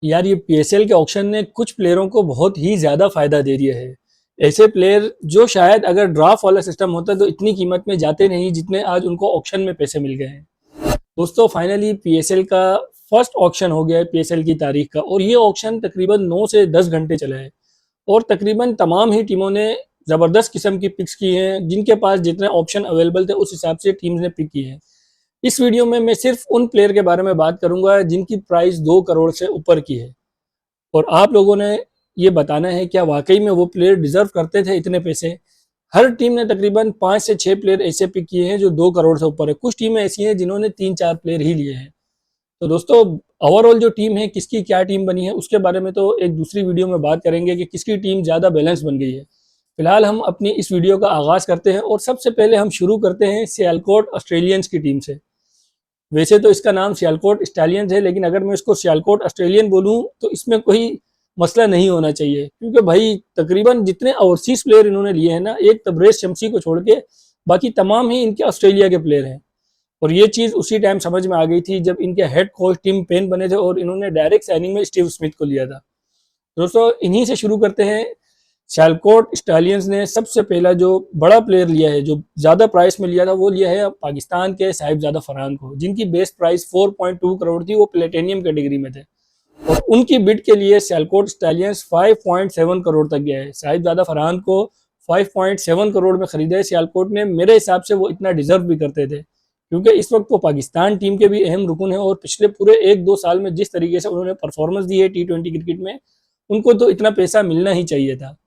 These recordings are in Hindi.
यार ये पीएसएल के ऑक्शन ने कुछ प्लेयरों को बहुत ही ज़्यादा फ़ायदा दे दिया है। ऐसे प्लेयर जो शायद अगर ड्राफ्ट वाला सिस्टम होता तो इतनी कीमत में जाते नहीं जितने आज उनको ऑक्शन में पैसे मिल गए हैं। दोस्तों फाइनली पीएसएल का फर्स्ट ऑक्शन हो गया है पीएसएल की तारीख का, और ये ऑक्शन तकरीबन 9 से 10 घंटे चला है। और तकरीबन तमाम ही टीमों ने ज़बरदस्त किस्म की पिक्स की हैं, जिनके पास जितने ऑप्शन अवेलेबल थे उस हिसाब से टीम्स ने पिक की हैं। इस वीडियो में मैं सिर्फ उन प्लेयर के बारे में बात करूंगा जिनकी प्राइस 2 करोड़ से ऊपर की है, और आप लोगों ने ये बताना है क्या वाकई में वो प्लेयर डिजर्व करते थे इतने पैसे। हर टीम ने तकरीबन 5 से 6 प्लेयर ऐसे पिक किए हैं जो 2 करोड़ से ऊपर है। कुछ टीमें ऐसी हैं जिन्होंने 3-4 प्लेयर ही लिए हैं। तो दोस्तों ओवरऑल जो टीम है, किसकी क्या टीम बनी है उसके बारे में तो एक दूसरी वीडियो में बात करेंगे कि किसकी टीम ज़्यादा बैलेंस बन गई है। फिलहाल हम अपनी इस वीडियो का आगाज़ करते हैं, और सबसे पहले हम शुरू करते हैं सियालकोट ऑस्ट्रेलियंस की टीम से। वैसे तो इसका नाम सियालकोट स्टालियंस है, लेकिन अगर मैं इसको सियालकोट ऑस्ट्रेलियन बोलूं तो इसमें कोई मसला नहीं होना चाहिए, क्योंकि भाई तकरीबन जितने ओवरसीज प्लेयर इन्होंने लिए हैं ना, एक तबरेज शमसी को छोड़ के बाकी तमाम ही इनके ऑस्ट्रेलिया के प्लेयर हैं। और ये चीज़ उसी टाइम समझ में आ गई थी जब इनके हेड कोच टिम पेन बने थे और इन्होंने डायरेक्ट साइनिंग में स्टीव स्मिथ को लिया था। दोस्तों इन्हीं से शुरू करते हैं। सियालकोट स्टालियंस ने सबसे पहला जो बड़ा प्लेयर लिया है, जो ज़्यादा प्राइस में लिया था, वो लिया है पाकिस्तान के साहिबजादा फरहान को, जिनकी बेस प्राइस 4.2 करोड़ थी। वो प्लेटिनियम कैटेगरी में थे, और उनकी बिड के लिए सियालकोट स्टालियंस 5.7 करोड़ तक गया है। साहिबजादा फरहान को 5.7 करोड़ में खरीदा है सियालकोट ने। मेरे हिसाब से वो इतना डिजर्व भी करते थे, क्योंकि इस वक्त वो पाकिस्तान टीम के भी अहम रुकन है, और पिछले पूरे 1-2 साल में जिस तरीके से उन्होंने परफॉर्मेंस दी है T20 क्रिकेट में, उनको तो इतना पैसा मिलना ही चाहिए था।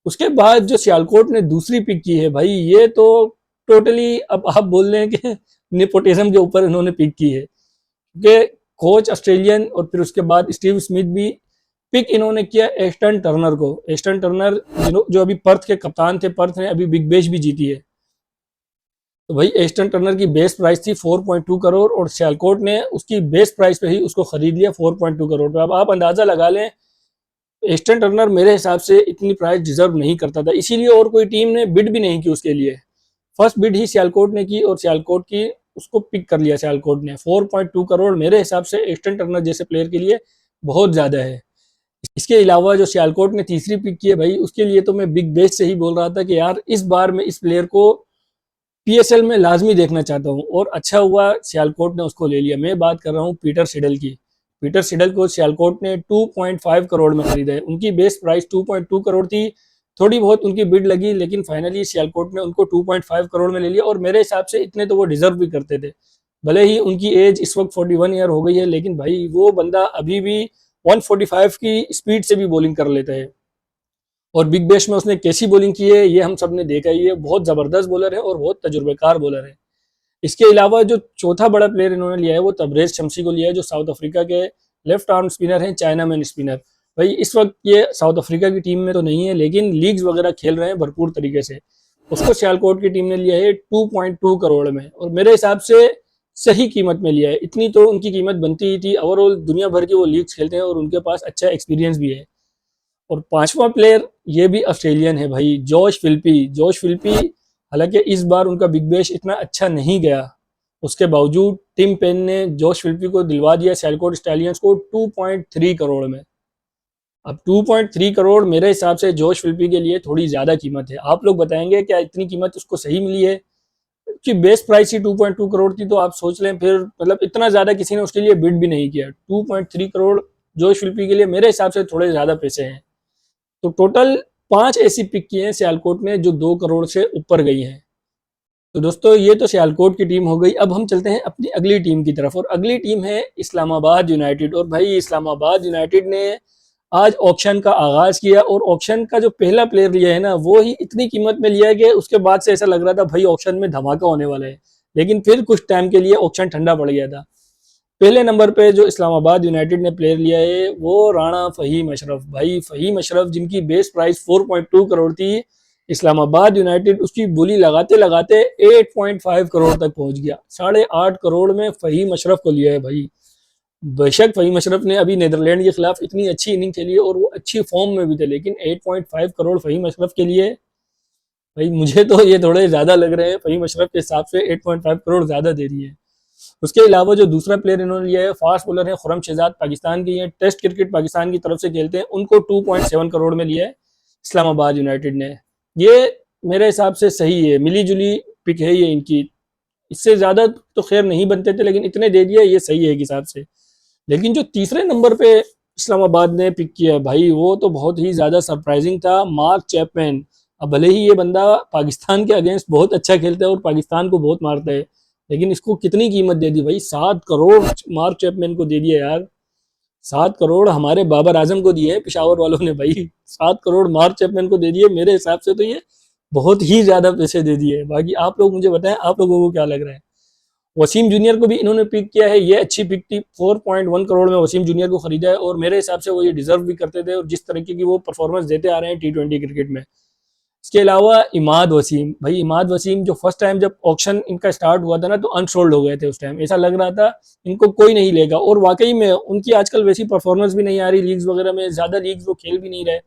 उसके बाद जो सियालकोट ने दूसरी पिक की है, भाई ये तो टोटली अब आप बोल रहे हैं कि नेपोटिज्म के ऊपर इन्होंने पिक की है, क्योंकि कोच ऑस्ट्रेलियन और फिर उसके बाद स्टीव स्मिथ भी पिक इन्होंने किया एस्टन टर्नर को। एस्टन टर्नर जो अभी पर्थ के कप्तान थे, पर्थ ने अभी बिग बैश भी जीती है। तो भाई एस्टन टर्नर की बेस प्राइस थी 4.2 करोड़, और सियालकोट ने उसकी बेस प्राइस पे ही उसको खरीद लिया 4.2 करोड़ पे। अब आप अंदाजा लगा लें, एस्टन टर्नर मेरे हिसाब से इतनी प्राइस डिजर्व नहीं करता था, इसीलिए और कोई टीम ने बिड भी नहीं की उसके लिए। फर्स्ट बिड ही सियालकोट ने की, और सियालकोट की उसको पिक कर लिया सियालकोट ने। 4.2 करोड़ मेरे हिसाब से एस्टन टर्नर जैसे प्लेयर के लिए बहुत ज़्यादा है। इसके अलावा जो सियालकोट ने तीसरी पिक की है, भाई उसके लिए तो मैं बिग बेस से ही बोल रहा था कि यार इस बार मैं इस प्लेयर को पीएसएल में लाजमी देखना चाहता हूँ, और अच्छा हुआ सियालकोट ने उसको ले लिया। मैं बात कर रहा हूँ पीटर सिडल की। पीटर सिडल को सियालकोट ने 2.5 करोड़ में खरीदा है। उनकी बेस प्राइस 2.2 करोड़ थी। थोड़ी बहुत उनकी बिड लगी, लेकिन फाइनली सियालकोट ने उनको 2.5 करोड़ में ले लिया, और मेरे हिसाब से इतने तो वो डिजर्व भी करते थे। भले ही उनकी एज इस वक्त 41 ईयर हो गई है, लेकिन भाई वो बंदा अभी भी 145 की स्पीड से भी बॉलिंग कर लेता है। और बिग बैश में उसने कैसी बॉलिंग की है ये हम सब ने देखा ही है। बहुत ज़बरदस्त बॉलर है और बहुत तजुर्बेकार बॉलर है। इसके अलावा जो चौथा बड़ा प्लेयर इन्होंने लिया है वो तबरेज शमसी को लिया है, जो साउथ अफ्रीका के लेफ्ट आर्म स्पिनर हैं, चाइना मैन स्पिनर। भाई इस वक्त ये साउथ अफ्रीका की टीम में तो नहीं है, लेकिन लीग्स वगैरह खेल रहे हैं भरपूर तरीके से। उसको सियालकोट की टीम ने लिया है 2.2 करोड़ में, और मेरे हिसाब से सही कीमत में लिया है। इतनी तो उनकी कीमत बनती ही थी। ओवरऑल दुनिया भर की वो लीग्स खेलते हैं और उनके पास अच्छा एक्सपीरियंस भी है। और पांचवा प्लेयर ये भी ऑस्ट्रेलियन है भाई, जोश फिल्पी। जोश फिल्पी हालांकि इस बार उनका बिग बैश इतना अच्छा नहीं गया, उसके बावजूद टिम पेन ने जोश फिल्पी को दिलवा दिया सियालकोट स्टालियंस को 2.3 करोड़ में। अब 2.3 करोड़ मेरे हिसाब से जोश फिल्पी के लिए थोड़ी ज़्यादा कीमत है। आप लोग बताएंगे क्या इतनी कीमत उसको सही मिली है? कि बेस प्राइस ही 2.2 करोड़ थी, तो आप सोच लें फिर, मतलब इतना ज़्यादा किसी ने उसके लिए बिड भी नहीं किया। 2.3 करोड़ जोश फिल्पी के लिए मेरे हिसाब से थोड़े ज़्यादा पैसे हैं। तो टोटल 5 ऐसी पिक की हैं सियालकोट ने जो 2 करोड़ से ऊपर गई हैं। तो दोस्तों ये तो सियालकोट की टीम हो गई। अब हम चलते हैं अपनी अगली टीम की तरफ, और अगली टीम है इस्लामाबाद यूनाइटेड। और भाई इस्लामाबाद यूनाइटेड ने आज ऑक्शन का आगाज किया, और ऑक्शन का जो पहला प्लेयर लिया है ना, वो ही इतनी कीमत में लिया कि उसके बाद से ऐसा लग रहा था भाई ऑक्शन में धमाका होने वाला है। लेकिन फिर कुछ टाइम के लिए ऑक्शन ठंडा पड़ गया था। पहले नंबर पे जो इस्लामाबाद यूनाइटेड ने प्लेयर लिया है वो राणा फ़हीम अशरफ। भाई फ़हीम अशरफ जिनकी बेस प्राइस 4.2 करोड़ थी, इस्लामाबाद यूनाइटेड उसकी बोली लगाते लगाते 8.5 करोड़ तक पहुंच गया। 8.5 करोड़ में फ़हीम अशरफ को लिया है भाई। बेशक फ़हीम अशरफ ने अभी नीदरलैंड के खिलाफ इतनी अच्छी इनिंग खेली है और वो अच्छी फॉर्म में भी थे, लेकिन 8.5 करोड़ फ़हीम अशरफ के लिए, भाई मुझे तो ये थोड़े ज़्यादा लग रहे हैं। फ़हीम अशरफ के हिसाब से 8.5 करोड़ ज़्यादा दे रही है। उसके अलावा जो दूसरा प्लेयर इन्होंने लिया है, फास्ट बॉलर है खुरम शहजाद, पाकिस्तान की है, टेस्ट क्रिकेट पाकिस्तान की तरफ से खेलते हैं, उनको 2.7 करोड़ में लिया है इस्लामाबाद यूनाइटेड ने। ये मेरे हिसाब से सही है, मिली जुली पिक है ये इनकी। इससे ज्यादा तो खैर नहीं बनते थे, लेकिन इतने दे दिया, ये सही है एक हिसाब से। लेकिन जो तीसरे नंबर पे इस्लामाबाद ने पिक किया है भाई, वो तो बहुत ही ज्यादा सरप्राइजिंग था, मार्क चैपमैन। अब भले ही ये बंदा पाकिस्तान के अगेंस्ट बहुत अच्छा खेलता है और पाकिस्तान को बहुत मारता है, लेकिन इसको कितनी कीमत दे दी भाई, 7 करोड़ मार्क चैपमैन को दे दिया यार। 7 करोड़ हमारे बाबर आजम को दिए हैं पेशावर वालों ने भाई, 7 करोड़ मार्क चैपमैन को दे दिए। मेरे हिसाब से तो ये बहुत ही ज्यादा पैसे दे दिए। बाकी आप लोग मुझे बताएं, आप लोगों को क्या लग रहा है। वसीम जूनियर को भी इन्होंने पिक किया है, ये अच्छी पिक थी, 4.1 करोड़ में वसीम जूनियर को खरीदा है, और मेरे हिसाब से वो ये डिजर्व भी करते थे, और जिस तरीके की वो परफॉर्मेंस देते आ रहे हैं T20 क्रिकेट में। इसके अलावा इमाद वसीम, भाई इमाद वसीम जो फर्स्ट टाइम जब ऑक्शन इनका स्टार्ट हुआ था ना, तो अनसोल्ड हो गए थे उस टाइम, ऐसा लग रहा था इनको कोई नहीं लेगा, और वाकई में उनकी आजकल वैसी परफॉर्मेंस भी नहीं आ रही लीग्स वगैरह में, ज्यादा लीग्स वो खेल भी नहीं रहे।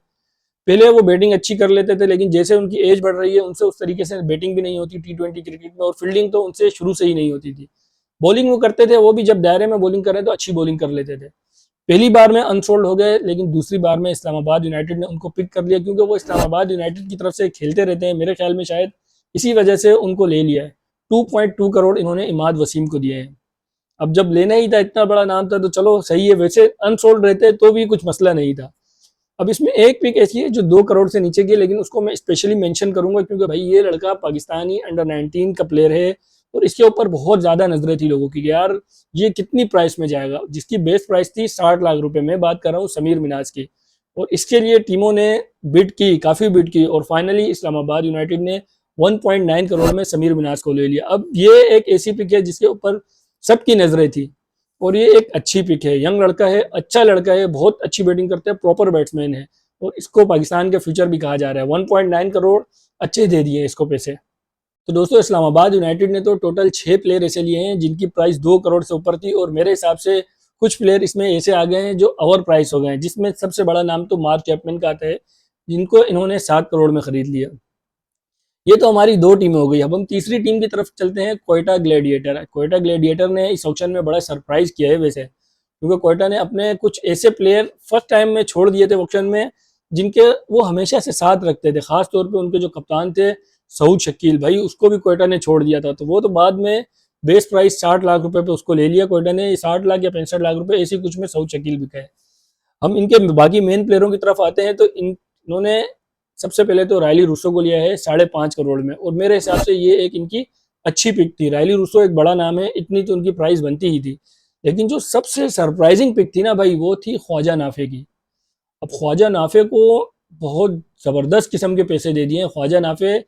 पहले वो बैटिंग अच्छी कर लेते थे, लेकिन जैसे उनकी एज बढ़ रही है उनसे उस तरीके से बैटिंग भी नहीं होती T20 क्रिकेट में, और फील्डिंग तो उनसे शुरू से ही नहीं होती थी। बॉलिंग वो करते थे, वो भी जब दायरे में बॉलिंग कर रहे तो अच्छी बॉलिंग कर लेते थे। पहली बार में अनसोल्ड हो गए, लेकिन दूसरी बार में इस्लामाबाद यूनाइटेड ने उनको पिक कर लिया, क्योंकि वो इस्लामाबाद यूनाइटेड की तरफ से खेलते रहते हैं, मेरे ख्याल में शायद इसी वजह से उनको ले लिया है। 2.2 करोड़ इन्होंने इमाद वसीम को दिए हैं। अब जब लेना ही था, इतना बड़ा नाम था, तो चलो सही है, वैसे अनसोल्ड रहते तो भी कुछ मसला नहीं था। अब इसमें एक पिक ऐसी है जो 2 करोड़ से नीचे की, लेकिन उसको मैं स्पेशली मेंशन करूंगा, क्योंकि भाई ये लड़का पाकिस्तानी अंडर 19 का प्लेयर है, और इसके ऊपर बहुत ज्यादा नजरें थी लोगों की कि यार ये कितनी प्राइस में जाएगा, जिसकी बेस्ट प्राइस थी 60 लाख रुपए में, बात कर रहा हूँ समीर मिनाज की। और इसके लिए टीमों ने बिड की, काफी बिड की, और फाइनली इस्लामाबाद यूनाइटेड ने 1.9 करोड़ में समीर मिनाज को ले लिया। अब ये एक ऐसी पिक है जिसके ऊपर सबकी नजरें थी, और ये एक अच्छी पिक है, यंग लड़का है, अच्छा लड़का है, बहुत अच्छी बैटिंग करता है, प्रॉपर बैट्समैन है, और इसको पाकिस्तान के फ्यूचर भी कहा जा रहा है। 1.9 करोड़ अच्छे दे दिए इसको पैसे। तो दोस्तों इस्लामाबाद यूनाइटेड ने तो टोटल 6 प्लेयर ऐसे लिए हैं जिनकी प्राइस 2 करोड़ से ऊपर थी, और मेरे हिसाब से कुछ प्लेयर इसमें ऐसे आ गए हैं जो ओवर प्राइस हो गए हैं, जिसमें सबसे बड़ा नाम तो मार्क चैपमैन का आता है, जिनको इन्होंने 7 करोड़ में खरीद लिया। ये तो हमारी 2 टीमें हो गई। अब हम तीसरी टीम की तरफ चलते हैं, कोयटा ग्लैडिएटर। कोयटा ग्लैडिएटर ने इस ऑक्शन में बड़ा सरप्राइज किया है वैसे, क्योंकि कोयटा ने अपने कुछ ऐसे प्लेयर फर्स्ट टाइम में छोड़ दिए थे ऑक्शन में, जिनके वो हमेशा से साथ रखते थे, खास तौर पे उनके जो कप्तान थे सऊद शकील भाई, उसको भी कोयटा ने छोड़ दिया था। तो वो तो बाद में बेस प्राइस 60 लाख रुपए पे उसको ले लिया कोयटा ने, 60 लाख या 65 लाख रुपए ऐसी कुछ में सऊद शकील बिका है। हम इनके बाकी मेन प्लेयरों की तरफ आते हैं, तो इन्होंने सबसे पहले तो रायली रूसो को लिया है 5.5 करोड़ में, और मेरे हिसाब से ये एक इनकी अच्छी पिक थी। रायली रूसो एक बड़ा नाम है, इतनी तो उनकी प्राइस बनती ही थी। लेकिन जो सबसे सरप्राइजिंग पिक थी ना भाई, वो थी ख्वाजा नाफे की। अब ख्वाजा नाफे को बहुत जबरदस्त किस्म के पैसे दे दिए ख्वाजा नाफे,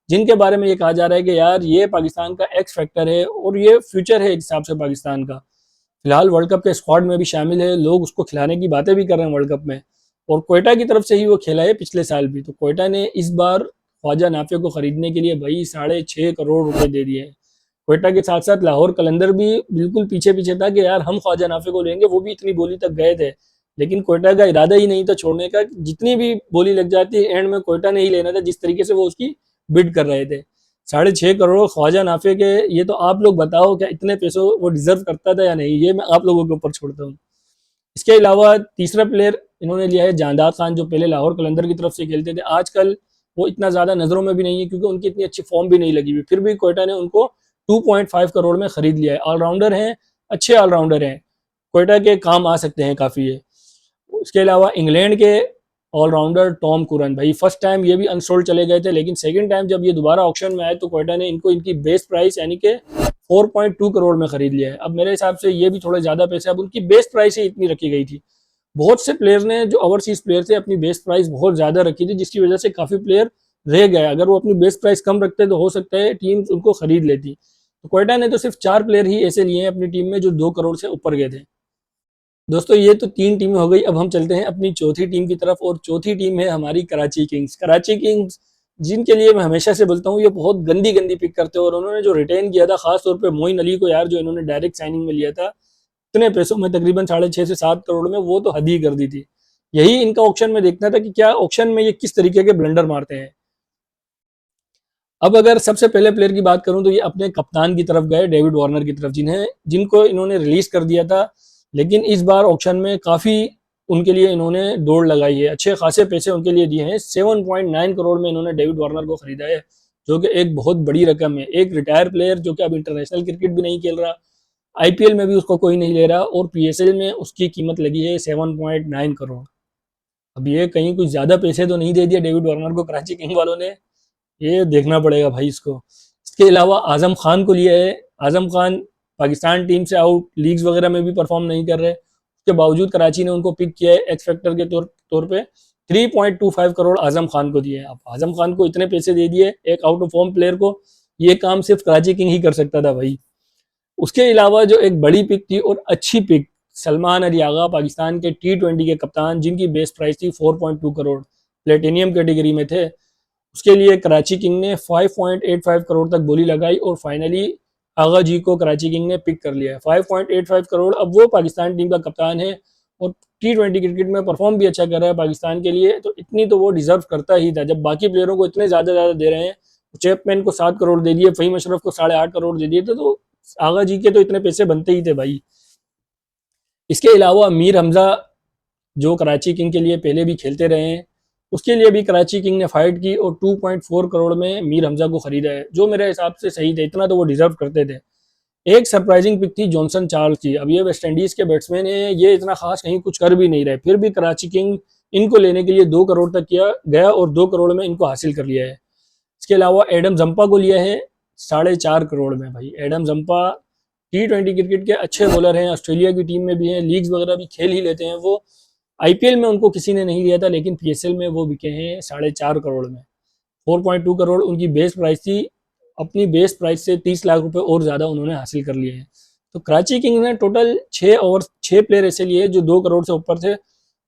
जिनके बारे में ये कहा जा रहा है कि यार ये पाकिस्तान का एक्स फैक्टर है, और ये फ्यूचर है एक हिसाब से पाकिस्तान का। फिलहाल वर्ल्ड कप के स्क्वाड में भी शामिल है, लोग उसको खिलाने की बातें भी कर रहे हैं वर्ल्ड कप में, और कोयटा की तरफ से ही वो खेला है पिछले साल भी। तो कोयटा ने इस बार ख्वाजा नाफे को खरीदने के लिए भाई 6.5 करोड़ रुपए दे दिए हैं। कोयटा के साथ साथ लाहौर कलंदर भी बिल्कुल पीछे पीछे था कि यार हम ख्वाजा नाफे को लेंगे, वो भी इतनी बोली तक गए थे, लेकिन कोयटा का इरादा ही नहीं था छोड़ने का। जितनी भी बोली लग जाती एंड में कोयटा ने ही लेना था, जिस तरीके से वो उसकी बिड कर रहे थे। 6.5 करोड़ ख्वाजा नाफे के, ये तो आप लोग बताओ क्या इतने पैसों वो डिजर्व करता था या नहीं, ये मैं आप लोगों के ऊपर छोड़ता हूँ। इसके अलावा तीसरा प्लेयर इन्होंने लिया है जानदार खान, जो पहले लाहौर कलंदर की तरफ से खेलते थे। आजकल वो इतना ज्यादा नजरों में भी नहीं है, क्योंकि उनकी इतनी अच्छी फॉर्म भी नहीं लगी हुई, फिर भी कोयटा ने उनको 2.5 करोड़ में खरीद लिया है। ऑलराउंडर हैं, अच्छे ऑलराउंडर हैं, कोयटा के काम आ सकते हैं काफी है। उसके अलावा इंग्लैंड के ऑलराउंडर टॉम कुरन, भाई फर्स्ट टाइम ये भी अनसोल्ड चले गए थे, लेकिन सेकंड टाइम जब ये दोबारा ऑक्शन में आए तो कोयटा ने इनको इनकी बेस्ट प्राइस यानी कि 4.2 करोड़ में खरीद लिया है। अब मेरे हिसाब से ये भी थोड़े ज्यादा पैसे, अब उनकी बेस्ट प्राइस ही इतनी रखी गई थी। बहुत से प्लेयर ने जो ओवरसीज प्लेयर थे अपनी बेस्ट प्राइस बहुत ज्यादा रखी थी, जिसकी वजह से काफी प्लेयर रह गए। अगर वो अपनी बेस्ट प्राइस कम रखते तो हो सकता है टीम उनको खरीद लेती। तो कोयटा ने तो सिर्फ 4 प्लेयर ही ऐसे लिए हैं अपनी टीम में जो 2 करोड़ से ऊपर गए थे। दोस्तों ये तो 3 टीमें हो गई, अब हम चलते हैं अपनी चौथी टीम की तरफ, और चौथी टीम है हमारी कराची किंग्स। कराची किंग्स जिनके लिए मैं हमेशा से बोलता हूँ ये बहुत गंदी गंदी पिक करते हैं, और उन्होंने जो रिटेन किया था खास तौर पे मोइन अली को यार, जो इन्होंने डायरेक्ट साइनिंग में लिया था इतने पैसों में, तकरीबन 6.5 से 7 करोड़ में, वो तो हद ही कर दी थी। यही इनका ऑक्शन में देखना था कि क्या ऑक्शन में ये किस तरीके के ब्लंडर मारते हैं। अब अगर सबसे पहले प्लेयर की बात करूं तो ये अपने कप्तान की तरफ गए, डेविड वार्नर की तरफ, जिनको इन्होंने रिलीज कर दिया था, लेकिन इस बार ऑक्शन में काफी उनके लिए इन्होंने दौड़ लगाई है, अच्छे खासे पैसे उनके लिए दिए हैं। 7.9 करोड़ में इन्होंने डेविड वार्नर को खरीदा है, जो कि एक बहुत बड़ी रकम है। एक रिटायर प्लेयर जो कि अब इंटरनेशनल क्रिकेट भी नहीं खेल रहा, आईपीएल में भी उसको कोई नहीं ले रहा, और पीएसएल में उसकी कीमत लगी है 7.9 करोड़। अब ये कहीं कुछ ज्यादा पैसे तो नहीं दे दिए डेविड वार्नर को कराची किंग वालों ने, ये देखना पड़ेगा भाई इसको। इसके अलावा आजम खान को लिया है। आजम खान पाकिस्तान टीम से आउट, लीग्स वगैरह में भी परफॉर्म नहीं कर रहे, उसके बावजूद कराची ने उनको पिक किया है एक्स फैक्टर के तौर पे। 3.25 करोड़ आजम खान को दिए हैं। अब आजम खान को इतने पैसे दे दिए एक आउट ऑफ फॉर्म प्लेयर को, ये काम सिर्फ कराची किंग ही कर सकता था भाई। उसके अलावा जो एक बड़ी पिक थी और अच्छी पिक, सलमान अली आगा, पाकिस्तान के T20 के कप्तान, जिनकी बेस प्राइस थी 4.2 करोड़, प्लेटिनियम कैटेगरी में थे, उसके लिए कराची किंग ने 5.85 करोड़ तक बोली लगाई और फाइनली आगा जी को कराची किंग ने पिक कर लिया है। 5.85 करोड़। अब वो पाकिस्तान टीम का कप्तान है और T20 क्रिकेट में परफॉर्म भी अच्छा कर रहा है पाकिस्तान के लिए, तो इतनी तो वो डिजर्व करता ही था। जब बाकी प्लेयरों को इतने ज्यादा दे रहे हैं, चैपमैन को 7 करोड़ दे दिए, फहीम अशरफ को 8.5 करोड़ दे दिए, तो आगा जी के तो इतने पैसे बनते ही थे भाई। इसके अलावा मीर हमजा, जो कराची किंग के लिए पहले भी खेलते रहे हैं, उसके लिए भी कराची किंग ने फाइट की और 2.4 करोड़ में मीर हमजा को खरीदा है, जो मेरे हिसाब से सही थे, इतना तो वो डिजर्व करते थे। एक सरप्राइजिंग पिक थी जॉनसन चार्ल्स की। अब ये वेस्ट इंडीज के बैट्समैन है, ये इतना खास कहीं कुछ कर भी नहीं रहे, फिर भी कराची किंग इनको लेने के लिए 2 करोड़ तक किया गया और 2 करोड़ में इनको हासिल कर लिया है। इसके अलावा एडम जंपा को लिया है 4.5 करोड़ में। भाई एडम जंपा T20 क्रिकेट के अच्छे बॉलर हैं, ऑस्ट्रेलिया की टीम में भी हैं, लीग्स वगैरह भी खेल ही लेते हैं वो। आईपीएल में उनको किसी ने नहीं लिया था, लेकिन पीएसएल में वो बिके हैं 4.5 करोड़ में। 4.2 करोड़ उनकी बेस प्राइस थी, अपनी बेस प्राइस से 30 लाख रुपए और ज्यादा उन्होंने हासिल कर लिए हैं। तो कराची किंग्स ने टोटल 6 प्लेयर ऐसे लिए जो 2 करोड़ से ऊपर थे,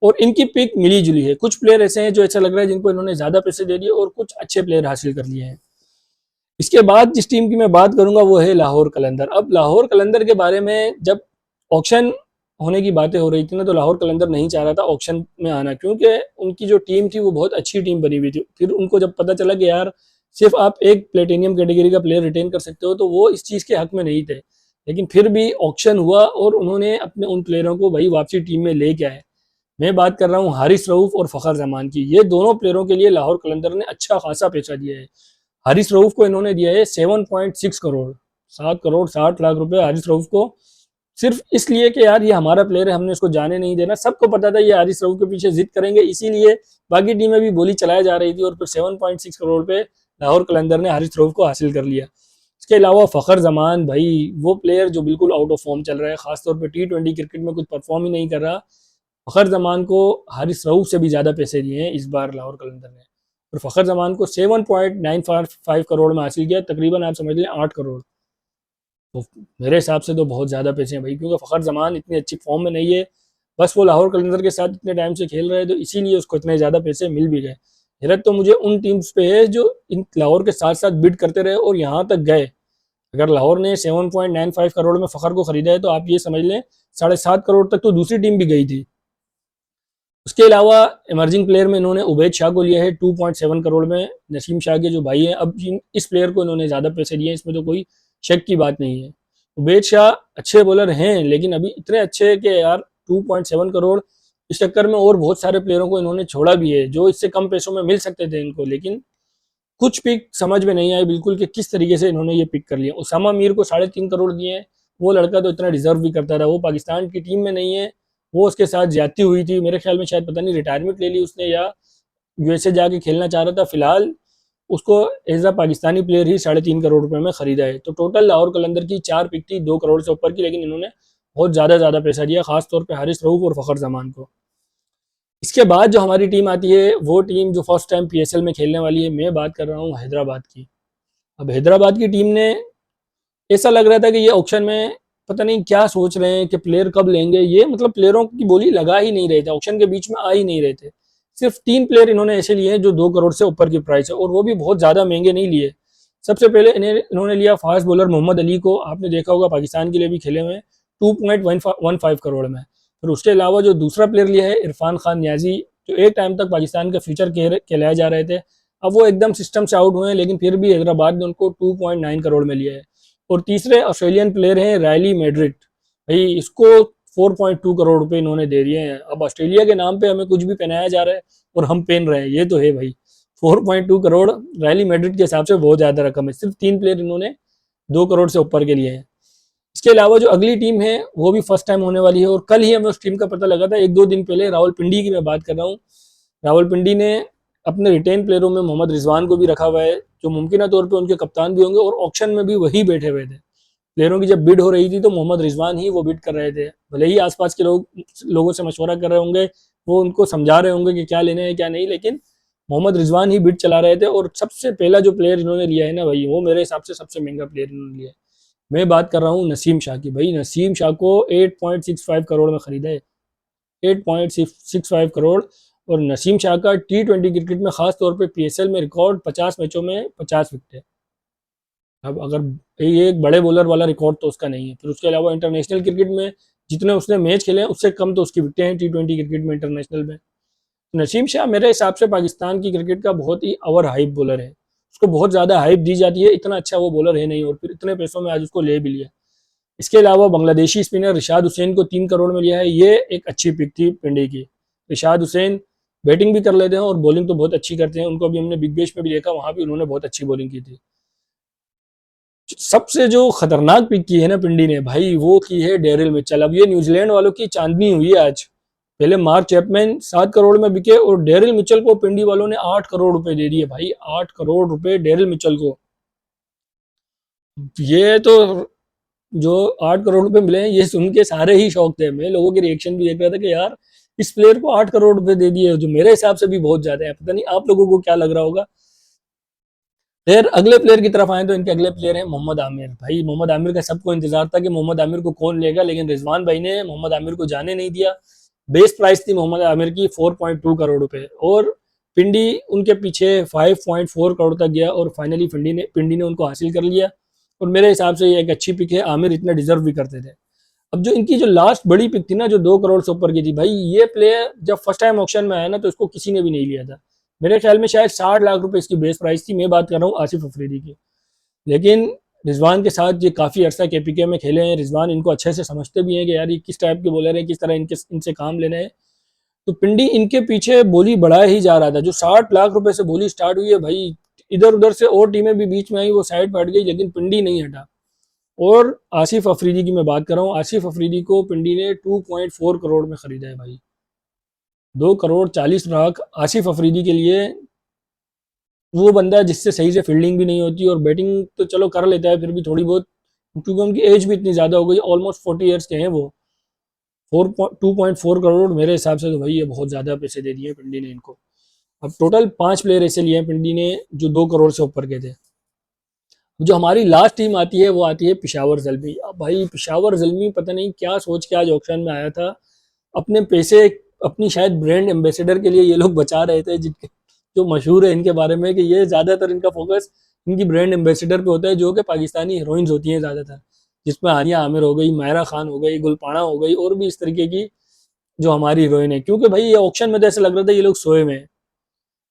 और इनकी पिक मिली जुली है। कुछ प्लेयर ऐसे हैं जो ऐसा लग रहा है जिनको इन्होंने ज्यादा पैसे दे दिए, और कुछ अच्छे प्लेयर हासिल कर लिए हैं। इसके बाद जिस टीम की मैं बात करूंगा वो है लाहौर कलंदर। अब लाहौर कलंदर के बारे में जब ऑक्शन होने की बातें हो रही थी ना, तो लाहौर कलंदर नहीं चाह रहा था ऑक्शन में आना, क्योंकि उनकी जो टीम थी वो बहुत अच्छी टीम बनी हुई थी। फिर उनको जब पता चला कि यार सिर्फ आप एक प्लेटिनियम कैटेगरी का प्लेयर रिटेन कर सकते हो, तो वो इस चीज़ के हक में नहीं थे। लेकिन फिर भी ऑक्शन हुआ और उन्होंने अपने उन प्लेयरों को वही वापसी टीम में लेके आए। मैं बात कर रहा हूँ हारिस रऊफ और फ़खर जमान की। ये दोनों प्लेयरों के लिए लाहौर कलंदर ने अच्छा खासा पैसा दिया है। हारिस रऊफ को इन्होंने दिया है 7.6 करोड़, 7 करोड़ 60 लाख रुपए हारिस रऊफ को, सिर्फ इसलिए कि यार ये हमारा प्लेयर है, हमने इसको जाने नहीं देना। सबको पता था ये हारिस रऊफ के पीछे जिद करेंगे, इसीलिए बाकी टीमें भी बोली चलाया जा रही थी, और फिर 7.6 करोड़ पे लाहौर कलंदर ने हारिस रऊफ को हासिल कर लिया। इसके अलावा फ़खर जमान, भाई वो प्लेयर जो बिल्कुल आउट ऑफ फॉर्म चल रहा है, खासतौर पर T20 क्रिकेट में कुछ परफॉर्म ही नहीं कर रहा। फ़खर जमान को हारिस रऊफ से भी ज़्यादा पैसे दिए हैं इस बार लाहौर कलंदर ने, और फ़खर जमान को 7.95 करोड़ में हासिल किया, तकरीबन आप समझ लें 8 करोड़। तो मेरे हिसाब से तो बहुत ज़्यादा पैसे हैं भाई, क्योंकि फ़खर जमान इतनी अच्छी फॉर्म में नहीं है, बस वो लाहौर कलंदर के साथ इतने टाइम से खेल रहे हैं, तो इसीलिए उसको इतने ज़्यादा पैसे मिल भी गए। हैरत तो मुझे उन टीम्स पे है जो इन लाहौर के साथ साथ बिड करते रहे और यहाँ तक गए। अगर लाहौर ने 7.95 करोड़ में फ़खर को खरीदा है, तो आप ये समझ लें 7.5 करोड़ तक तो दूसरी टीम भी गई थी। उसके अलावा इमर्जिंग प्लेयर में इन्होंने उबैद शाह को लिया है 2.7 करोड़ में, नसीम शाह के जो भाई हैं। अब इस प्लेयर को इन्होंने ज़्यादा पैसे दिए हैं, इसमें तो कोई शक की बात नहीं है। उबैद शाह अच्छे बॉलर हैं, लेकिन अभी इतने अच्छे हैं कि यार 2.7 करोड़, इस चक्कर में और बहुत सारे प्लेयरों को इन्होंने छोड़ा भी है जो इससे कम पैसों में मिल सकते थे इनको, लेकिन कुछ पिक समझ में नहीं आई बिल्कुल कि किस तरीके से इन्होंने ये पिक कर लिया। उसामा मीर को 3.5 करोड़ दिए हैं, वो लड़का तो इतना डिजर्व भी करता था, वो पाकिस्तान की टीम में नहीं है, वो उसके साथ ज्यादती हुई थी मेरे ख्याल में, शायद पता नहीं रिटायरमेंट ले ली उसने या यूएसए जाके खेलना चाह रहा था। फिलहाल उसको एज अ पाकिस्तानी प्लेयर ही 3.5 करोड़ रुपए में खरीदा है। तो टोटल लाहौर कलंदर की 4 पिक थी 2 करोड़ से ऊपर की, लेकिन इन्होंने बहुत ज़्यादा पैसा दिया, खासतौर पर हारिस रऊफ और फ़खर जमान को। इसके बाद जो हमारी टीम आती है, वो टीम जो फर्स्ट टाइम पीएसएल में खेलने वाली है, मैं बात कर रहा हूँ हैदराबाद की। अब हैदराबाद की टीम ने, ऐसा लग रहा था कि ये ऑक्शन में पता नहीं क्या सोच रहे हैं कि प्लेयर कब लेंगे, ये मतलब प्लेयरों की बोली लगा ही नहीं रहे थे, ऑक्शन के बीच में आ ही नहीं रहे थे। सिर्फ 3 प्लेयर इन्होंने ऐसे लिए हैं जो 2 करोड़ से ऊपर की प्राइस है, और वो भी बहुत ज़्यादा महंगे नहीं लिए। सबसे पहले इन्होंने लिया फास्ट बॉलर मोहम्मद अली को, आपने देखा होगा पाकिस्तान के लिए भी खेले हुए हैं, 2.15 करोड़ में। फिर उसके अलावा जो दूसरा प्लेयर लिया है इरफान खान न्याजी, जो एक टाइम तक पाकिस्तान का फ्यूचर कहलाए जा रहे थे, अब वो एकदम सिस्टम से आउट हुए हैं, लेकिन फिर भी हैदराबाद ने उनको 2.9 करोड़ में लिया है। और तीसरे ऑस्ट्रेलियन प्लेयर हैं रायली मैड्रिड, भाई इसको 4.2 करोड़ रुपए इन्होंने दे दिए हैं। अब ऑस्ट्रेलिया के नाम पे हमें कुछ भी पहनाया जा रहा है और हम पहन रहे हैं, ये तो है भाई। 4.2 करोड़ रायली मैड्रिड के हिसाब से बहुत ज्यादा रकम है। सिर्फ 3 प्लेयर इन्होंने 2 करोड़ से ऊपर के लिए हैं। इसके अलावा जो अगली टीम है वो भी फर्स्ट टाइम होने वाली है, और कल ही हमें उस टीम का पता लगा था, 1-2 दिन पहले। रावलपिंडी की मैं बात कर रहा हूँ। रावलपिंडी ने अपने रिटेन प्लेयरों में मोहम्मद रिजवान को भी रखा हुआ है, जो मुमकिन तौर पे उनके कप्तान भी होंगे, और ऑक्शन में भी वही बैठे हुए थे। प्लेयरों की जब बिड हो रही थी तो मोहम्मद रिजवान ही वो बिड कर रहे थे। भले ही आसपास के लोगों से मशवरा कर रहे होंगे, वो उनको समझा रहे होंगे कि क्या लेना है क्या नहीं, लेकिन मोहम्मद रिजवान ही बिड चला रहे थे। और सबसे पहला जो प्लेयर इन्होंने लिया है ना भाई, वो मेरे हिसाब से सबसे महंगा प्लेयर इन्होंने लिया है। मैं बात कर रहा हूँ नसीम शाह की। भाई नसीम शाह को 8.65 करोड़ में खरीदा है, 8.65 करोड़। और नसीम शाह का T20 क्रिकेट में खास तौर पे PSL में रिकॉर्ड 50 मैचों में 50 विकेट। अब अगर ये एक बड़े बॉलर वाला रिकॉर्ड तो उसका नहीं है। फिर उसके अलावा इंटरनेशनल क्रिकेट में जितने उसने मैच खेले हैं उससे कम तो उसकी विकेटें हैं T20 क्रिकेट में, इंटरनेशनल में। नसीम शाह मेरे हिसाब से पाकिस्तान की क्रिकेट का बहुत ही ओवर हाइप बॉलर है। उसको बहुत ज़्यादा हाइप दी जाती है, इतना अच्छा वो बॉलर है नहीं, और फिर इतने पैसों में आज उसको ले भी लिया। इसके अलावा बांग्लादेशी स्पिनर रिशाद हुसैन को 3 करोड़ में लिया है। ये एक अच्छी पिक थी पिंडी की। रिशाद हुसैन बैटिंग भी कर लेते हैं और बॉलिंग तो बहुत अच्छी करते हैं। उनको भी हमने बिग बैश में भी देखा, वहां भी उन्होंने बहुत अच्छी बॉलिंग की थी। सबसे जो खतरनाक पिक की है ना पिंडी ने भाई, वो की है डेरिल मिचेल। अब ये न्यूजीलैंड वालों की चांदनी हुई है आज। पहले मार्क चैपमैन 7 करोड़ में बिके, और डेरिल मिचेल को पिंडी वालों ने 8 करोड़ रुपए दे दिए। भाई 8 करोड़ रुपए डेरिल मिचेल को। ये तो जो 8 करोड़ रुपए मिले हैं, ये सुन के सारे ही शौक थे। मैं लोगों के रिएक्शन भी देख रहा था कि यार इस प्लेयर को 8 करोड़ रुपए दे दिए, जो मेरे हिसाब से भी बहुत ज्यादा है। पता नहीं आप लोगों को क्या लग रहा होगा। फिर अगले प्लेयर की तरफ आए तो इनके अगले प्लेयर हैं मोहम्मद आमिर। भाई मोहम्मद आमिर का सबको इंतजार था कि मोहम्मद आमिर को कौन लेगा, लेकिन रिजवान भाई ने मोहम्मद आमिर को जाने नहीं दिया। बेस प्राइस थी मोहम्मद आमिर की 4.2 करोड़ रुपए, और पिंडी उनके पीछे 5.4 करोड़ तक गया, और फाइनली पिंडी ने उनको हासिल कर लिया। और मेरे हिसाब से ये एक अच्छी पिक है। आमिर इतना डिजर्व भी करते थे। अब जो इनकी जो लास्ट बड़ी पिक थी ना, जो 2 करोड़ से ऊपर की थी, भाई ये प्लेयर जब फर्स्ट टाइम ऑक्शन में आया ना, तो इसको किसी ने भी नहीं लिया था। मेरे ख्याल में शायद 60 लाख रुपए इसकी बेस प्राइस थी। मैं बात कर रहा हूँ आसिफ अफरीदी की। लेकिन रिजवान के साथ ये काफ़ी अर्सा KPK में खेले हैं। रिजवान इनको अच्छे से समझते भी हैं कि यार ये किस टाइप के बॉलर हैं, किस तरह इनसे काम लेना है। तो पिंडी इनके पीछे बोली बढ़ा ही जा रहा था। जो 60 लाख रुपए से बोली स्टार्ट हुई है भाई, इधर उधर से और टीमें भी बीच में आई, वो साइड पर हट गई, लेकिन पिंडी नहीं हटा। और आसिफ अफरीदी की मैं बात कर रहा हूँ। आसिफ अफरीदी को पिंडी ने 2.4 करोड़ में खरीदा है भाई। 2 करोड़ 40 लाख आसिफ अफरीदी के लिए। वो बंदा जिससे सही से फील्डिंग भी नहीं होती, और बैटिंग तो चलो कर लेता है फिर भी थोड़ी बहुत, क्योंकि उनकी एज भी इतनी ज़्यादा हो गई, ऑलमोस्ट 40 ईयर्स के हैं वो। 2.4 करोड़ मेरे हिसाब से तो भाई ये बहुत ज़्यादा पैसे दे दिए पिंडी ने इनको। अब टोटल 5 प्लेयर ऐसे लिए हैं पिंडी ने जो 2 करोड़ से ऊपर के थे। जो हमारी लास्ट टीम आती है वो आती है पेशावर ज़ल्मी। अब भाई पेशावर ज़ल्मी पता नहीं क्या सोच के आज ऑक्शन में आया था। अपने पैसे अपनी शायद ब्रांड एम्बेसडर के लिए ये लोग बचा रहे थे, जिनके जो मशहूर है इनके बारे में कि ये ज़्यादातर इनका फोकस इनकी ब्रांड एम्बेसडर पे होता है, जो कि पाकिस्तानी हीरोइंस होती हैं ज़्यादातर, जिसमें आनिया आमिर हो गई, मायरा खान हो गई, गुलपाना हो गई, और भी इस तरीके की जो हमारी हीरोइन है। क्योंकि भाई ये ऑक्शन में तो ऐसा लग रहा था ये लोग सोए हुए हैं।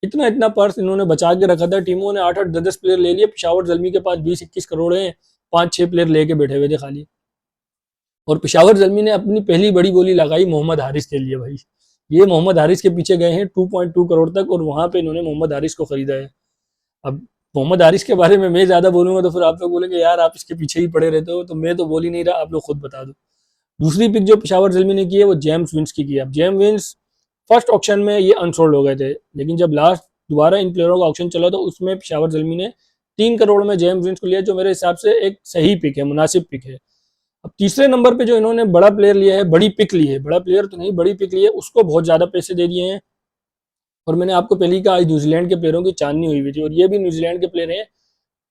इतना इतना पर्स इन्होंने बचा के रखा था। टीमों ने 8-8 10-10 प्लेयर ले लिए। पेशावर ज़ल्मी के पास 20-21 करोड़ हैं, 5-6 प्लेयर लेके बैठे हुए थे खाली। और पेशावर ज़ल्मी ने अपनी पहली बड़ी बोली लगाई मोहम्मद हारिस के लिए। भाई ये मोहम्मद हारिस के पीछे गए हैं 2.2 करोड़ तक, और वहां पे इन्होंने मोहम्मद हारिस को खरीदा है। अब मोहम्मद हारिस के बारे में मैं ज्यादा बोलूंगा तो फिर आप लोग बोलेंगे यार आप इसके पीछे ही पड़े रहते हो, तो मैं तो बोल ही नहीं रहा, आप लोग खुद बता दो। दूसरी पिक जो पेशावर ज़ल्मी ने की है वो जेम्स विंस की है। अब जेम्स विंस फर्स्ट ऑक्शन में ये अनसोल्ड हो गए थे, लेकिन जब लास्ट दोबारा इन प्लेयरों का ऑक्शन चला तो उसमें पेशावर ज़ल्मी ने 3 करोड़ में जेम्स विंस को लिया, जो मेरे हिसाब से एक सही पिक है, मुनासिब पिक है। अब तीसरे नंबर पे जो इन्होंने बड़ा प्लेयर लिया है, बड़ी पिक ली है, बड़ा प्लेयर तो नहीं बड़ी पिक ली है, उसको बहुत ज्यादा पैसे दे दिए हैं। और मैंने आपको पहले ही कहा आज न्यूजीलैंड के प्लेयरों की चांदनी हुई हुई थी, और ये भी न्यूजीलैंड के प्लेयर हैं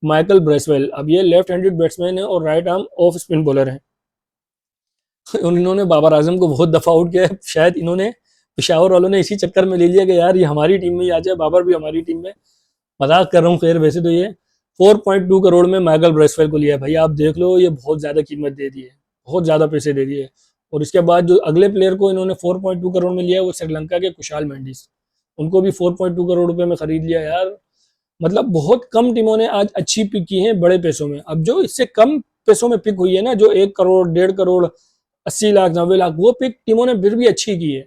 माइकल ब्रेसवेल। अब ये लेफ्ट हैंडेड बैट्समैन है और right arm off spin bowler है। और इन्होंने बाबर आजम को बहुत दफा आउट किया है। शायद इन्होंने पेशावर वालों ने इसी चक्कर में ले लिया कि यार ये हमारी टीम में ही आ जाए, बाबर भी हमारी टीम में। मजाक कर रहा हूँ, खैर वैसे तो ये 4.2 करोड़ में माइकल ब्रेसवेल को लिया है। भाई आप देख लो, ये बहुत ज्यादा कीमत दे दी है, बहुत ज्यादा पैसे दे दिए। और इसके बाद जो अगले प्लेयर को इन्होंने 4.2 करोड़ में लिया है वो श्रीलंका के कुशाल मेंडिस। उनको भी 4.2 करोड़ रुपए में खरीद लिया यार। मतलब बहुत कम टीमों ने आज अच्छी पिक की है बड़े पैसों में। अब जो इससे कम पैसों में पिक हुई है ना, जो 1 करोड़ 1.5 करोड़ 80 लाख 90 लाख, वो पिक टीमों ने फिर भी अच्छी की है।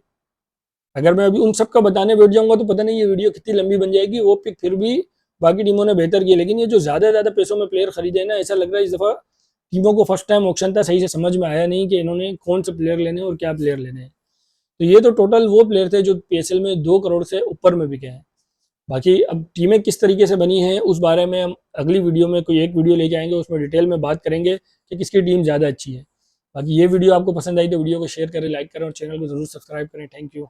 अगर मैं अभी उन सब का बताने बैठ जाऊंगा तो पता नहीं ये वीडियो कितनी लंबी बन जाएगी। वो पिक फिर भी बाकी टीमों ने बेहतर की, लेकिन ये जो ज्यादा पैसों में प्लेयर खरीदे हैं ना, ऐसा लग रहा है इस दफा टीमों को फर्स्ट टाइम ऑक्शन था, सही से समझ में आया नहीं कि इन्होंने कौन से प्लेयर लेने और क्या प्लेयर लेने हैं। तो ये तो टोटल वो प्लेयर थे जो पीएसएल में 2 करोड़ से ऊपर में बिके हैं। बाकी अब टीमें किस तरीके से बनी हैं उस बारे में हम अगली वीडियो में कोई एक वीडियो लेके आएंगे, उसमें डिटेल में बात करेंगे कि किसकी टीम ज़्यादा अच्छी है। बाकी ये वीडियो आपको पसंद आई तो वीडियो को शेयर करें, लाइक करें और चैनल को जरूर सब्सक्राइब करें। Thank you.